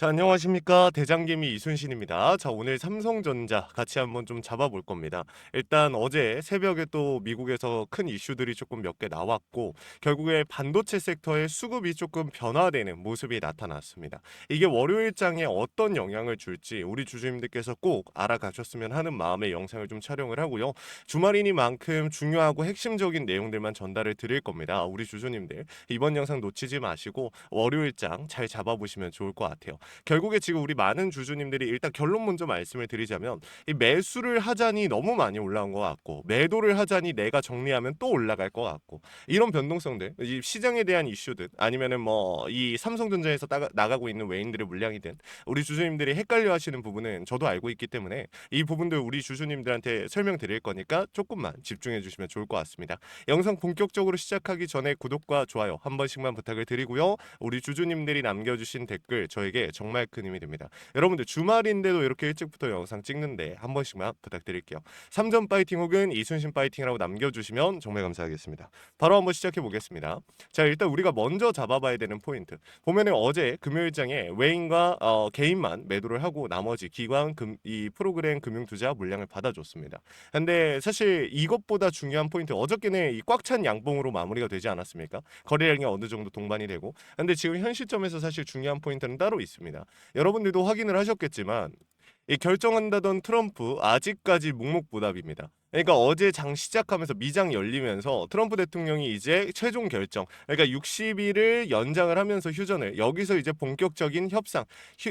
자, 안녕하십니까. 대장개미 이순신입니다. 자, 오늘 삼성전자 같이 한번 좀 잡아볼 겁니다. 일단 어제 새벽에 또 미국에서 큰 이슈들이 조금 몇 개 나왔고, 결국에 반도체 섹터의 수급이 조금 변화되는 모습이 나타났습니다. 이게 월요일장에 어떤 영향을 줄지 우리 주주님들께서 꼭 알아가셨으면 하는 마음의 영상을 좀 촬영을 하고요. 주말이니만큼 중요하고 핵심적인 내용들만 전달을 드릴 겁니다. 우리 주주님들 이번 영상 놓치지 마시고 월요일장 잘 잡아보시면 좋을 것 같아요. 결국에 지금 우리 많은 주주님들이 일단 결론 먼저 말씀을 드리자면 이 매수를 하자니 너무 많이 올라온 것 같고 매도를 하자니 내가 정리하면 또 올라갈 것 같고 이런 변동성들 이 시장에 대한 이슈든 아니면은 뭐 이 삼성전자에서 나가고 있는 외인들의 물량이든 우리 주주님들이 헷갈려 하시는 부분은 저도 알고 있기 때문에 이 부분들 우리 주주님들한테 설명드릴 거니까 조금만 집중해 주시면 좋을 것 같습니다. 영상 본격적으로 시작하기 전에 구독과 좋아요 한 번씩만 부탁을 드리고요. 우리 주주님들이 남겨주신 댓글 저에게 정말 큰 힘이 됩니다. 여러분들 주말인데도 이렇게 일찍부터 영상 찍는데 한 번씩만 부탁드릴게요. 삼전 파이팅 혹은 이순신 파이팅이라고 남겨주시면 정말 감사하겠습니다. 바로 한번 시작해 보겠습니다. 자, 일단 우리가 먼저 잡아봐야 되는 포인트 보면은 어제 금요일장에 외인과 개인만 매도를 하고 나머지 기관 이 프로그램 금융투자 물량을 받아줬습니다. 근데 사실 이것보다 중요한 포인트 어저께는 이 꽉 찬 양봉으로 마무리가 되지 않았습니까? 거래량이 어느 정도 동반이 되고 근데 지금 현 시점에서 사실 중요한 포인트는 따로 있습니다. 여러분들도 확인을 하셨겠지만 이 결정한다던 트럼프 아직까지 묵묵부답입니다. 그러니까 어제 장 시작하면서 미장 열리면서 트럼프 대통령이 이제 최종 결정, 그러니까 60일을 연장을 하면서 휴전을 여기서 이제 본격적인 협상,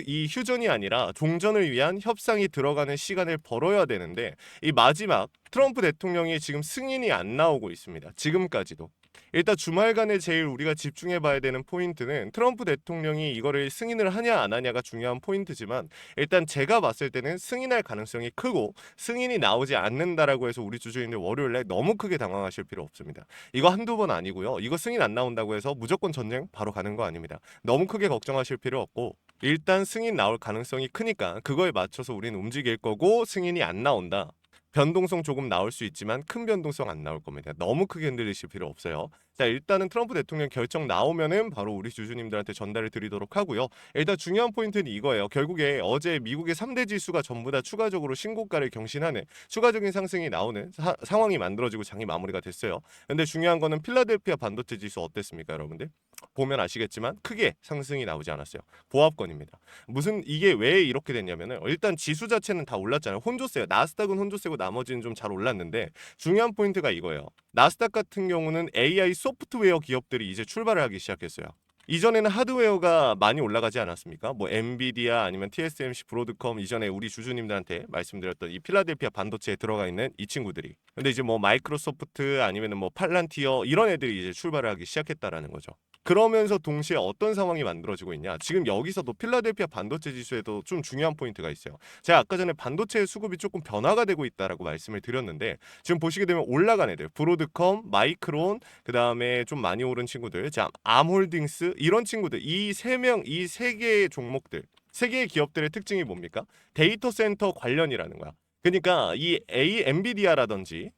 이 휴전이 아니라 종전을 위한 협상이 들어가는 시간을 벌어야 되는데 이 마지막 트럼프 대통령이 지금 승인이 안 나오고 있습니다. 지금까지도. 일단 주말간에 제일 우리가 집중해봐야 되는 포인트는 트럼프 대통령이 이거를 승인을 하냐 안 하냐가 중요한 포인트지만 일단 제가 봤을 때는 승인할 가능성이 크고 승인이 나오지 않는다라고 해서 우리 주주님들 월요일에 너무 크게 당황하실 필요 없습니다. 이거 한두 번 아니고요. 이거 승인 안 나온다고 해서 무조건 전쟁 바로 가는 거 아닙니다. 너무 크게 걱정하실 필요 없고 일단 승인 나올 가능성이 크니까 그거에 맞춰서 우리는 움직일 거고 승인이 안 나온다. 변동성 조금 나올 수 있지만 큰 변동성 안 나올 겁니다. 너무 크게 흔들리실 필요 없어요. 자, 일단은 트럼프 대통령 결정 나오면은 바로 우리 주주님들한테 전달을 드리도록 하고요. 일단 중요한 포인트는 이거예요. 결국에 어제 미국의 3대 지수가 전부 다 추가적으로 신고가를 경신하는 추가적인 상승이 나오는 상황이 만들어지고 장이 마무리가 됐어요. 근데 중요한 거는 필라델피아 반도체 지수 어땠습니까, 여러분들? 보면 아시겠지만 크게 상승이 나오지 않았어요. 보합권입니다. 무슨 이게 왜 이렇게 됐냐면은 일단 지수 자체는 다 올랐잖아요. 혼조세요. 나스닥은 혼조세고 나머지는 좀 잘 올랐는데 중요한 포인트가 이거예요. 나스닥 같은 경우는 AI 소프트웨어 기업들이 이제 출발을 하기 시작했어요. 이전에는 하드웨어가 많이 올라가지 않았습니까? 뭐 엔비디아 아니면 TSMC, 브로드컴 이전에 우리 주주님들한테 말씀드렸던 이 필라델피아 반도체에 들어가 있는 이 친구들이. 근데 이제 뭐 마이크로소프트 아니면은 뭐 팔란티어 이런 애들이 이제 출발을 하기 시작했다라는 거죠. 그러면서 동시에 어떤 상황이 만들어지고 있냐? 지금 여기서도 필라델피아 반도체 지수에도 좀 중요한 포인트가 있어요. 제가 아까 전에 반도체 수급이 조금 변화가 되고 있다라고 말씀을 드렸는데 지금 보시게 되면 올라간 애들, 브로드컴, 마이크론, 그 다음에 좀 많이 오른 친구들, 자 암홀딩스 이런 친구들 이 세 명, 이 세 개의 종목들, 세 개의 기업들의 특징이 뭡니까? 데이터 센터 관련이라는 거야. 그러니까 이 엔비디아라든지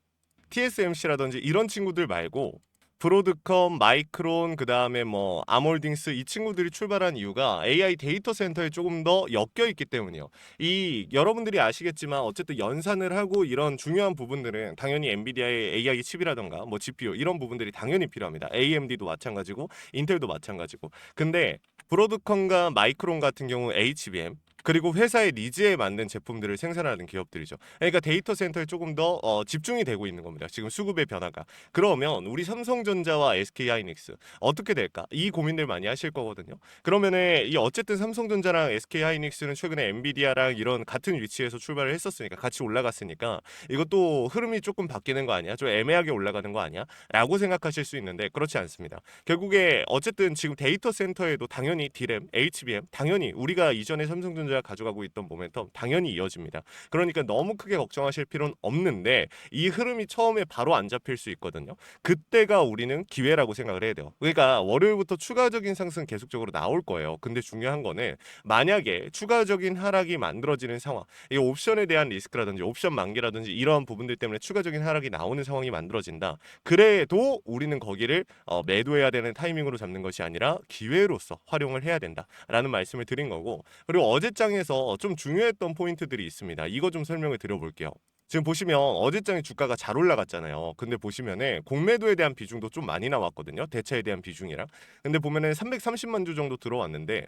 TSMC라든지 이런 친구들 말고 브로드컴, 마이크론, 그 다음에 뭐 아몰딩스 이 친구들이 출발한 이유가 AI 데이터 센터에 조금 더 엮여 있기 때문이요. 이 여러분들이 아시겠지만 어쨌든 연산을 하고 이런 중요한 부분들은 당연히 엔비디아의 AI 칩이라던가 뭐 GPU 이런 부분들이 당연히 필요합니다. AMD도 마찬가지고 인텔도 마찬가지고. 근데 브로드컴과 마이크론 같은 경우 HBM 그리고 회사의 니즈에 맞는 제품들을 생산하는 기업들이죠. 그러니까 데이터 센터에 조금 더 집중이 되고 있는 겁니다. 지금 수급의 변화가. 그러면 우리 삼성전자와 SK하이닉스 어떻게 될까? 이 고민들 많이 하실 거거든요. 그러면은 이 어쨌든 삼성전자랑 SK하이닉스는 최근에 엔비디아랑 이런 같은 위치에서 출발을 했었으니까 같이 올라갔으니까 이것도 흐름이 조금 바뀌는 거 아니야? 좀 애매하게 올라가는 거 아니야? 라고 생각하실 수 있는데 그렇지 않습니다. 결국에 어쨌든 지금 데이터 센터에도 당연히 D램, HBM 당연히 우리가 이전에 삼성전자 삼성전자가 가져가고 있던 모멘텀 당연히 이어집니다. 그러니까 너무 크게 걱정하실 필요는 없는데 이 흐름이 처음에 바로 안 잡힐 수 있거든요. 그때가 우리는 기회라고 생각을 해야 돼요. 그러니까 월요일부터 추가적인 상승 계속적으로 나올 거예요. 근데 중요한 거는 만약에 추가적인 하락이 만들어지는 상황, 이 옵션에 대한 리스크라든지 옵션 만기라든지 이러한 부분들 때문에 추가적인 하락이 나오는 상황이 만들어진다. 그래도 우리는 거기를 매도해야 되는 타이밍으로 잡는 것이 아니라 기회로서 활용을 해야 된다라는 말씀을 드린 거고, 그리고 어제장에서 좀 중요했던 포인트들이 있습니다. 이거 좀 설명을 드려볼게요. 지금 보시면 어제장에 주가가 잘 올라갔잖아요. 근데 보시면은 공매도에 대한 비중도 좀 많이 나왔거든요. 대차에 대한 비중이랑. 근데 보면은 330만 주 정도 들어왔는데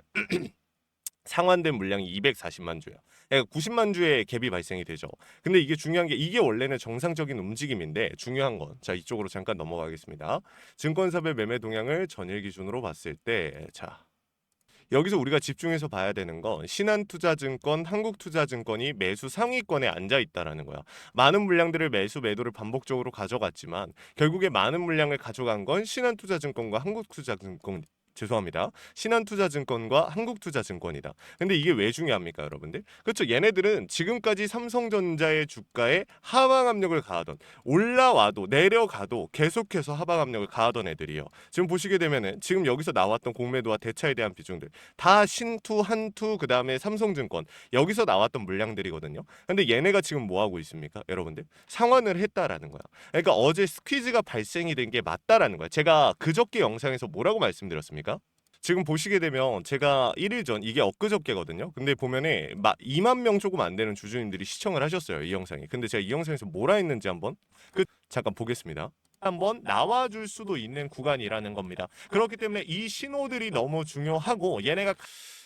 상환된 물량이 240만 주예요. 그러니까 90만 주의 갭이 발생이 되죠. 근데 이게 중요한 게 이게 원래는 정상적인 움직임인데 중요한 건 자 이쪽으로 잠깐 넘어가겠습니다. 증권사별 매매 동향을 전일 기준으로 봤을 때 자 여기서 우리가 집중해서 봐야 되는 건 신한투자증권, 한국투자증권이 매수 상위권에 앉아 있다라는 거야. 많은 물량들을 매도를 반복적으로 가져갔지만 결국에 많은 물량을 가져간 건 신한투자증권과 한국투자증권 죄송합니다. 신한투자증권과 한국투자증권이다. 근데 이게 왜 중요합니까, 여러분들? 그렇죠. 얘네들은 지금까지 삼성전자의 주가에 하방 압력을 가하던 올라와도 내려가도 계속해서 하방 압력을 가하던 애들이에요. 지금 보시게 되면은 지금 여기서 나왔던 공매도와 대차에 대한 비중들 다 신투, 한투, 그 다음에 삼성증권 여기서 나왔던 물량들이거든요. 근데 얘네가 지금 뭐 하고 있습니까, 여러분들? 상환을 했다라는 거야. 그러니까 어제 스퀴즈가 발생이 된 게 맞다라는 거야. 제가 그저께 영상에서 뭐라고 말씀드렸습니까? 지금 보시게 되면 제가 1일 전 이게 엊그저께거든요. 근데 보면은 2만 명 조금 안 되는 주주님들이 시청을 하셨어요, 이 영상이. 근데 제가 이 영상에서 뭐라 했는지 한번 잠깐 보겠습니다. 한번 나와줄 수도 있는 구간이라는 겁니다. 그렇기 때문에 이 신호들이 너무 중요하고 얘네가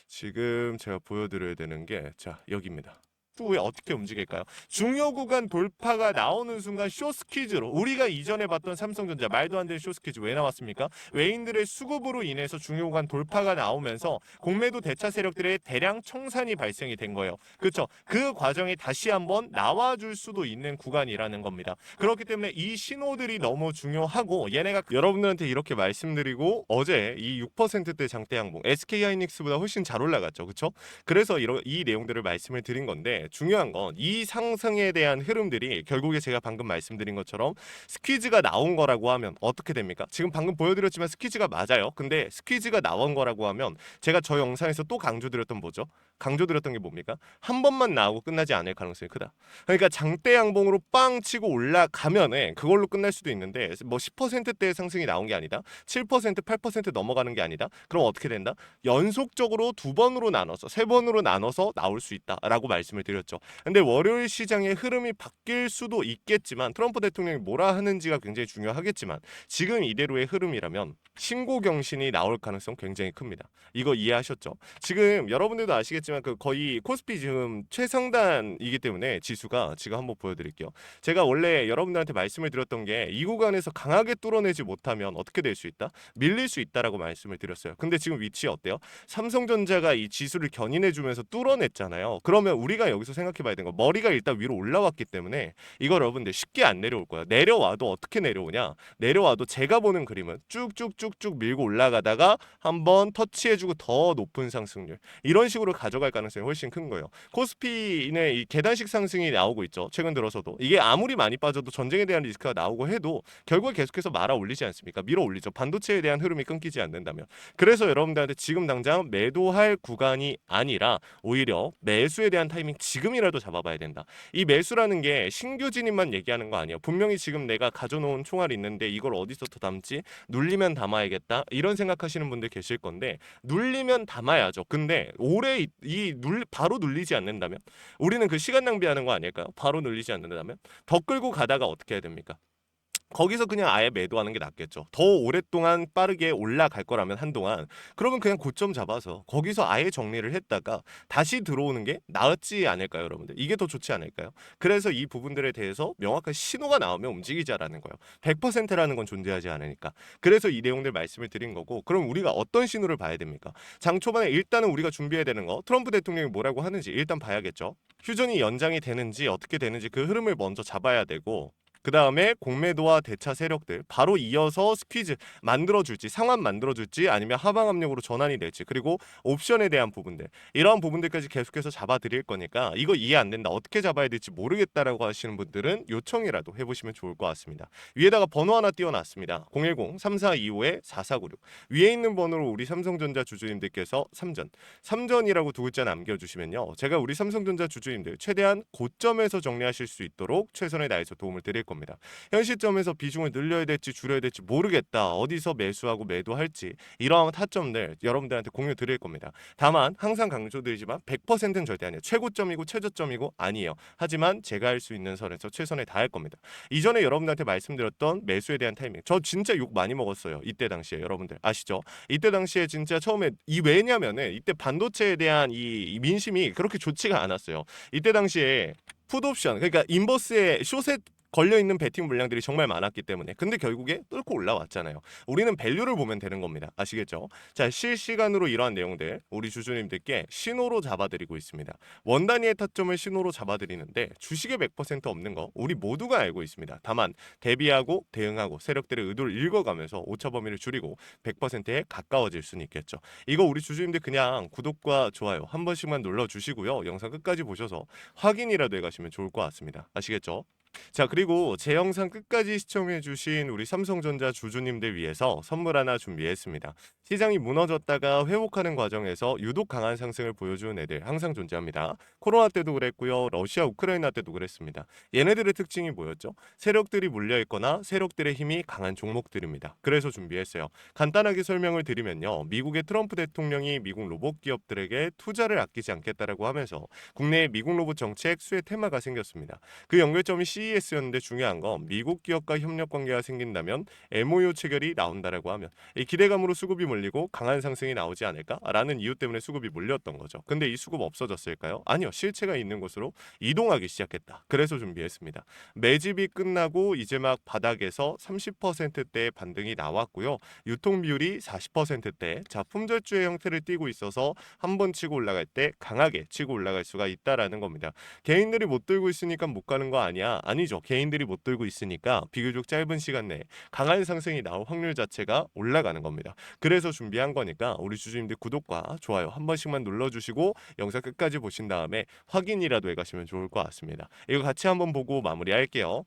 지금 제가 보여드려야 되는 게 자 여기입니다. 후에 어떻게 움직일까요? 중요 구간 돌파가 나오는 순간 쇼스퀴즈로 우리가 이전에 봤던 삼성전자 말도 안 되는 쇼스퀴즈 왜 나왔습니까? 외인들의 수급으로 인해서 중요 구간 돌파가 나오면서 공매도 대차 세력들의 대량 청산이 발생이 된 거예요. 그렇죠? 그 과정에 다시 한번 나와줄 수도 있는 구간이라는 겁니다. 그렇기 때문에 이 신호들이 너무 중요하고 얘네가 여러분들한테 이렇게 말씀드리고 어제 이 6%대 장대 항봉 SK하이닉스보다 훨씬 잘 올라갔죠. 그렇죠? 그래서 이 내용들을 말씀을 드린 건데 중요한 건 이 상승에 대한 흐름들이 결국에 제가 방금 말씀드린 것처럼 스퀴즈가 나온 거라고 하면 어떻게 됩니까? 지금 방금 보여드렸지만 스퀴즈가 맞아요. 근데 스퀴즈가 나온 거라고 하면 제가 저 영상에서 또 강조드렸던 뭐죠? 강조드렸던 게 뭡니까? 한 번만 나오고 끝나지 않을 가능성이 크다. 그러니까 장대 양봉으로 빵 치고 올라가면은 그걸로 끝날 수도 있는데 뭐 10%대의 상승이 나온 게 아니다. 7%, 8% 넘어가는 게 아니다. 그럼 어떻게 된다? 연속적으로 두 번으로 나눠서 세 번으로 나눠서 나올 수 있다라고 말씀을 드렸죠. 근데 월요일 시장의 흐름이 바뀔 수도 있겠지만 트럼프 대통령이 뭐라 하는지가 굉장히 중요하겠지만 지금 이대로의 흐름이라면 신고 경신이 나올 가능성 굉장히 큽니다. 이거 이해하셨죠? 지금 여러분들도 아시겠지만 그 거의 코스피 지금 최상단이기 때문에 지수가 지금 한번 보여드릴게요. 제가 원래 여러분들한테 말씀을 드렸던 게 이 구간에서 강하게 뚫어내지 못하면 어떻게 될 수 있다? 밀릴 수 있다라고 말씀을 드렸어요. 근데 지금 위치 어때요? 삼성전자가 이 지수를 견인해주면서 뚫어냈잖아요. 그러면 우리가 여기서 생각해봐야 되는 거 머리가 일단 위로 올라왔기 때문에 이거 여러분들 쉽게 안 내려올 거야. 내려와도 어떻게 내려오냐? 내려와도 제가 보는 그림은 쭉쭉쭉쭉 밀고 올라가다가 한번 터치해주고 더 높은 상승률 이런 식으로 가져갈 가능성이 훨씬 큰 거예요. 코스피는 이 계단식 상승이 나오고 있죠. 최근 들어서도 이게 아무리 많이 빠져도 전쟁에 대한 리스크가 나오고 해도 결국에 계속해서 말아 올리지 않습니까? 밀어 올리죠. 반도체에 대한 흐름이 끊기지 않는다면. 그래서 여러분들한테 지금 당장 매도할 구간이 아니라 오히려 매수에 대한 타이밍 지금이라도 잡아봐야 된다. 이 매수라는 게 신규 진입만 얘기하는 거 아니에요. 분명히 지금 내가 가져놓은 총알이 있는데 이걸 어디서 더 담지? 눌리면 담아야겠다. 이런 생각하시는 분들 계실 건데 눌리면 담아야죠. 근데 오래 바로 눌리지 않는다면 우리는 그 시간 낭비하는 거 아닐까요? 바로 눌리지 않는다면 더 끌고 가다가 어떻게 해야 됩니까? 거기서 그냥 아예 매도하는 게 낫겠죠. 더 오랫동안 빠르게 올라갈 거라면 한동안 그러면 그냥 고점 잡아서 거기서 아예 정리를 했다가 다시 들어오는 게 낫지 않을까요, 여러분들? 이게 더 좋지 않을까요? 그래서 이 부분들에 대해서 명확한 신호가 나오면 움직이자라는 거예요. 100%라는 건 존재하지 않으니까. 그래서 이 내용들 말씀을 드린 거고 그럼 우리가 어떤 신호를 봐야 됩니까? 장 초반에 일단은 우리가 준비해야 되는 거 트럼프 대통령이 뭐라고 하는지 일단 봐야겠죠. 휴전이 연장이 되는지 어떻게 되는지 그 흐름을 먼저 잡아야 되고 그 다음에 공매도와 대차 세력들 바로 이어서 스퀴즈 만들어줄지, 상환 만들어줄지, 아니면 하방 압력으로 전환이 될지, 그리고 옵션에 대한 부분들, 이러한 부분들까지 계속해서 잡아드릴 거니까 이거 이해 안 된다, 어떻게 잡아야 될지 모르겠다라고 하시는 분들은 요청이라도 해보시면 좋을 것 같습니다. 위에다가 번호 하나 띄워놨습니다. 010-3425-4496. 위에 있는 번호로 우리 삼성전자 주주님들께서 삼전이라고 두 글자 남겨주시면요, 제가 우리 삼성전자 주주님들 최대한 고점에서 정리하실 수 있도록 최선을 다해서 도움을 드릴 겁니다. 현 시점에서 비중을 늘려야 될지 줄여야 될지 모르겠다, 어디서 매수하고 매도할지, 이러한 타점들 여러분들한테 공유 드릴 겁니다. 다만 항상 강조드리지만 100%는 절대 아니에요. 최고점이고 최저점이고 아니에요. 하지만 제가 할 수 있는 선에서 최선을 다할 겁니다. 이전에 여러분들한테 말씀드렸던 매수에 대한 타이밍, 저 진짜 욕 많이 먹었어요. 이때 당시에 여러분들 아시죠? 이때 당시에 진짜 처음에 왜냐면은 이때 반도체에 대한 이 민심이 그렇게 좋지가 않았어요. 이때 당시에 풋옵션, 그러니까 인버스에 숏에 걸려있는 베팅 물량들이 정말 많았기 때문에, 근데 결국에 뚫고 올라왔잖아요. 우리는 밸류를 보면 되는 겁니다. 아시겠죠? 자, 실시간으로 이러한 내용들 우리 주주님들께 신호로 잡아드리고 있습니다. 원 단위의 타점을 신호로 잡아드리는데 주식에 100% 없는 거 우리 모두가 알고 있습니다. 다만 대비하고 대응하고 세력들의 의도를 읽어가면서 오차 범위를 줄이고 100%에 가까워질 수는 있겠죠. 이거 우리 주주님들 그냥 구독과 좋아요 한 번씩만 눌러주시고요, 영상 끝까지 보셔서 확인이라도 해가시면 좋을 것 같습니다. 아시겠죠? 자, 그리고 제 영상 끝까지 시청해주신 우리 삼성전자 주주님들 위해서 선물 하나 준비했습니다. 시장이 무너졌다가 회복하는 과정에서 유독 강한 상승을 보여주는 애들 항상 존재합니다. 코로나 때도 그랬고요, 러시아 우크라이나 때도 그랬습니다. 얘네들의 특징이 뭐였죠? 세력들이 물려있거나 세력들의 힘이 강한 종목들입니다. 그래서 준비했어요. 간단하게 설명을 드리면요, 미국의 트럼프 대통령이 미국 로봇 기업들에게 투자를 아끼지 않겠다라고 하면서 국내에 미국 로봇 정책 수혜 테마가 생겼습니다. 그 연결점이 CES였는데 중요한 건 미국 기업과 협력 관계가 생긴다면 MOU 체결이 나온다라고 하면 이 기대감으로 수급이 몰리고 강한 상승이 나오지 않을까라는 이유 때문에 수급이 몰렸던 거죠. 근데 이 수급 없어졌을까요? 아니요. 실체가 있는 곳으로 이동하기 시작했다. 그래서 준비했습니다. 매집이 끝나고 이제 막 바닥에서 30%대의 반등이 나왔고요. 유통 비율이 40%대. 자, 품절주의 형태를 띠고 있어서 한 번 치고 올라갈 때 강하게 치고 올라갈 수가 있다라는 겁니다. 개인들이 못 들고 있으니까 못 가는 거 아니야? 아니죠. 개인들이 못 들고 있으니까 비교적 짧은 시간 내에 강한 상승이 나올 확률 자체가 올라가는 겁니다. 그래서 준비한 거니까 우리 주주님들 구독과 좋아요 한 번씩만 눌러주시고 영상 끝까지 보신 다음에 확인이라도 해가시면 좋을 것 같습니다. 이거 같이 한번 보고 마무리할게요.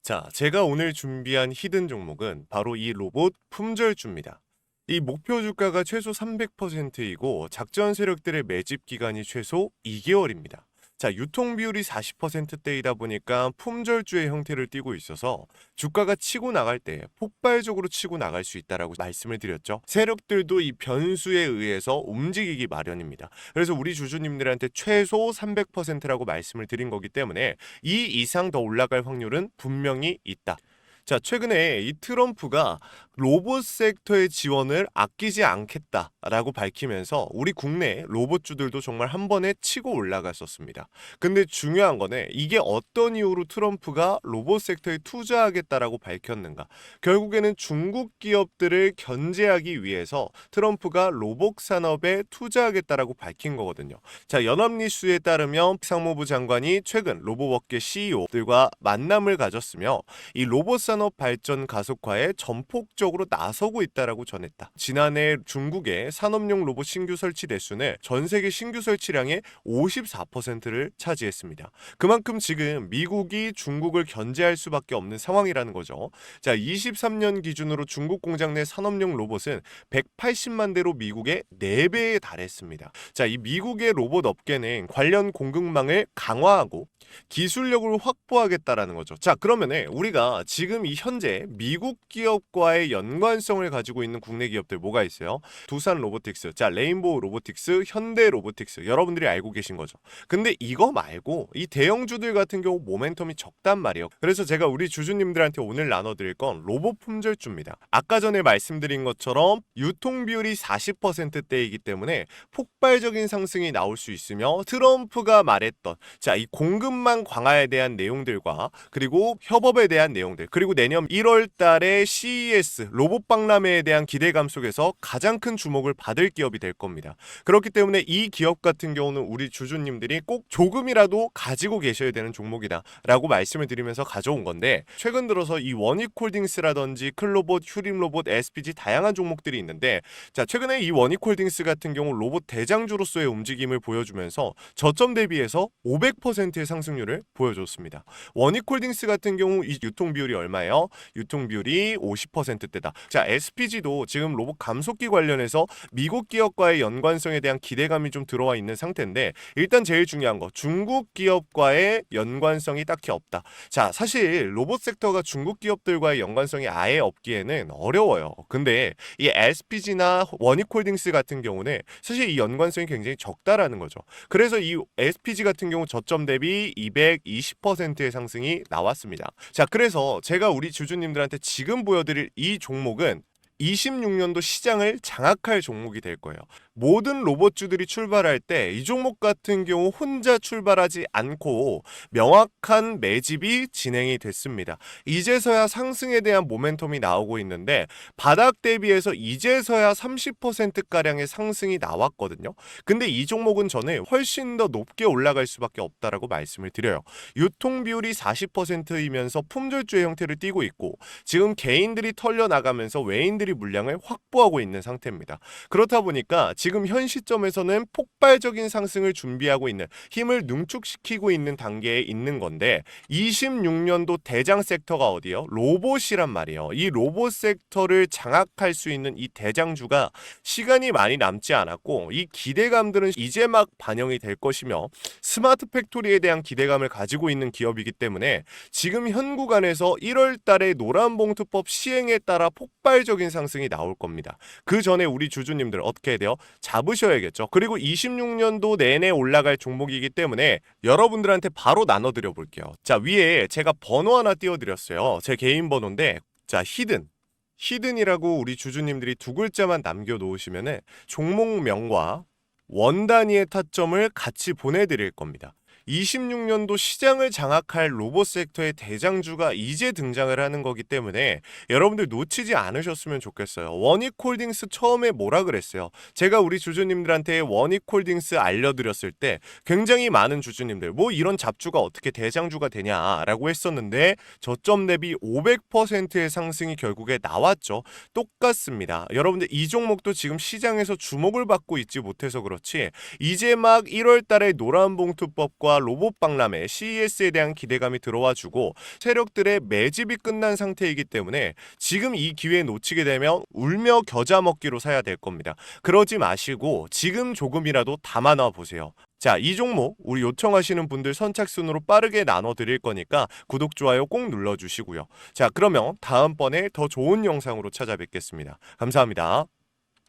자, 제가 오늘 준비한 히든 종목은 바로 이 로봇 품절주입니다. 이 목표 주가가 최소 300%이고 작전 세력들의 매집 기간이 최소 2개월입니다. 자, 유통 비율이 40%대이다 보니까 품절주의 형태를 띠고 있어서 주가가 치고 나갈 때 폭발적으로 치고 나갈 수 있다라고 말씀을 드렸죠. 세력들도 이 변수에 의해서 움직이기 마련입니다. 그래서 우리 주주님들한테 최소 300%라고 말씀을 드린 거기 때문에 이 이상 더 올라갈 확률은 분명히 있다. 자, 최근에 이 트럼프가 로봇 섹터의 지원을 아끼지 않겠다라고 밝히면서 우리 국내 로봇주들도 정말 한 번에 치고 올라갔었습니다. 근데 중요한 거는 이게 어떤 이유로 트럼프가 로봇 섹터에 투자하겠다라고 밝혔는가? 결국에는 중국 기업들을 견제하기 위해서 트럼프가 로봇 산업에 투자하겠다라고 밝힌 거거든요. 자, 연합뉴스에 따르면 상무부 장관이 최근 로봇업계 CEO들과 만남을 가졌으며 이 로봇 산업 발전 가속화에 전폭적으로 나서고 있다라고 전했다. 지난해 중국의 산업용 로봇 신규 설치 대수는 전 세계 신규 설치량의 54%를 차지했습니다. 그만큼 지금 미국이 중국을 견제할 수밖에 없는 상황이라는 거죠. 자, 23년 기준으로 중국 공장 내 산업용 로봇은 180만 대로 미국의 4배에 달했습니다. 자, 이 미국의 로봇 업계는 관련 공급망을 강화하고 기술력을 확보하겠다라는 거죠. 자, 그러면은 우리가 지금 이 현재 미국 기업과의 연관성을 가지고 있는 국내 기업들 뭐가 있어요? 두산 로보틱스, 자, 레인보우 로보틱스, 현대 로보틱스, 여러분들이 알고 계신 거죠. 근데 이거 말고 이 대형주들 같은 경우 모멘텀이 적단 말이에요. 그래서 제가 우리 주주님들한테 오늘 나눠드릴 건 로봇 품절주입니다. 아까 전에 말씀드린 것처럼 유통 비율이 40%대이기 때문에 폭발적인 상승이 나올 수 있으며 트럼프가 말했던 자, 이 공급망 강화에 대한 내용들과 그리고 협업에 대한 내용들, 그리고 내년 1월 달에 CES 로봇 박람회에 대한 기대감 속에서 가장 큰 주목을 받을 기업이 될 겁니다. 그렇기 때문에 이 기업 같은 경우는 우리 주주님들이 꼭 조금이라도 가지고 계셔야 되는 종목이다 라고 말씀을 드리면서 가져온 건데, 최근 들어서 이 원익홀딩스라든지 클로봇, 휴림로봇, SPG 다양한 종목들이 있는데, 자, 최근에 이 원익홀딩스 같은 경우 로봇 대장주로서의 움직임을 보여주면서 저점 대비해서 500%의 상승률을 보여줬습니다. 원익홀딩스 같은 경우 이 유통 비율이 얼마예요? 유통 비율이 50%대다. 자, SPG도 지금 로봇 감속기 관련해서 미국 기업과의 연관성에 대한 기대감이 좀 들어와 있는 상태인데, 일단 제일 중요한 거, 중국 기업과의 연관성이 딱히 없다. 자, 사실 로봇 섹터가 중국 기업들과의 연관성이 아예 없기에는 어려워요. 근데 이 SPG나 원익홀딩스 같은 경우는 사실 이 연관성이 굉장히 적다라는 거죠. 그래서 이 SPG 같은 경우 저점 대비 220%의 상승이 나왔습니다. 자, 그래서 제가 우리 주주님들한테 지금 보여드릴 이 종목은 26년도 시장을 장악할 종목이 될 거예요. 모든 로봇주들이 출발할 때 이 종목 같은 경우 혼자 출발하지 않고 명확한 매집이 진행이 됐습니다. 이제서야 상승에 대한 모멘텀이 나오고 있는데, 바닥 대비해서 이제서야 30%가량의 상승이 나왔거든요. 근데 이 종목은 저는 훨씬 더 높게 올라갈 수밖에 없다라고 말씀을 드려요. 유통 비율이 40%이면서 품절주의 형태를 띠고 있고, 지금 개인들이 털려나가면서 외인들이 물량을 확보하고 있는 상태입니다. 그렇다 보니까 지금 현 시점에서는 폭발적인 상승을 준비하고 있는, 힘을 능축시키고 있는 단계에 있는 건데, 26년도 대장 섹터가 어디요? 로봇이란 말이에요. 이 로봇 섹터를 장악할 수 있는 이 대장주가 시간이 많이 남지 않았고, 이 기대감들은 이제 막 반영이 될 것이며, 스마트 팩토리에 대한 기대감을 가지고 있는 기업이기 때문에 지금 현 구간에서 1월 달에 노란봉투법 시행에 따라 폭발적인 상승이 나올 겁니다. 그 전에 우리 주주님들 어떻게 해야 돼요? 잡으셔야겠죠. 그리고 26년도 내내 올라갈 종목이기 때문에 여러분들한테 바로 나눠드려 볼게요. 자, 위에 제가 번호 하나 띄워드렸어요. 제 개인 번호인데, 자, 히든이라고 우리 주주님들이 두 글자만 남겨놓으시면은 종목명과 원 단위의 타점을 같이 보내드릴 겁니다. 26년도 시장을 장악할 로봇 섹터의 대장주가 이제 등장을 하는 거기 때문에 여러분들 놓치지 않으셨으면 좋겠어요. 원익홀딩스 처음에 뭐라 그랬어요? 제가 우리 주주님들한테 원익홀딩스 알려드렸을 때 굉장히 많은 주주님들 뭐 이런 잡주가 어떻게 대장주가 되냐라고 했었는데, 저점 대비 500%의 상승이 결국에 나왔죠. 똑같습니다. 여러분들 이 종목도 지금 시장에서 주목을 받고 있지 못해서 그렇지, 이제 막 1월 달에 노란봉투법과 로봇 박람회 CES에 대한 기대감이 들어와주고 세력들의 매집이 끝난 상태이기 때문에 지금 이 기회 놓치게 되면 울며 겨자 먹기로 사야 될 겁니다. 그러지 마시고 지금 조금이라도 담아놔 보세요. 자, 이 종목 우리 요청하시는 분들 선착순으로 빠르게 나눠드릴 거니까 구독, 좋아요 꼭 눌러주시고요. 자, 그러면 다음번에 더 좋은 영상으로 찾아뵙겠습니다. 감사합니다.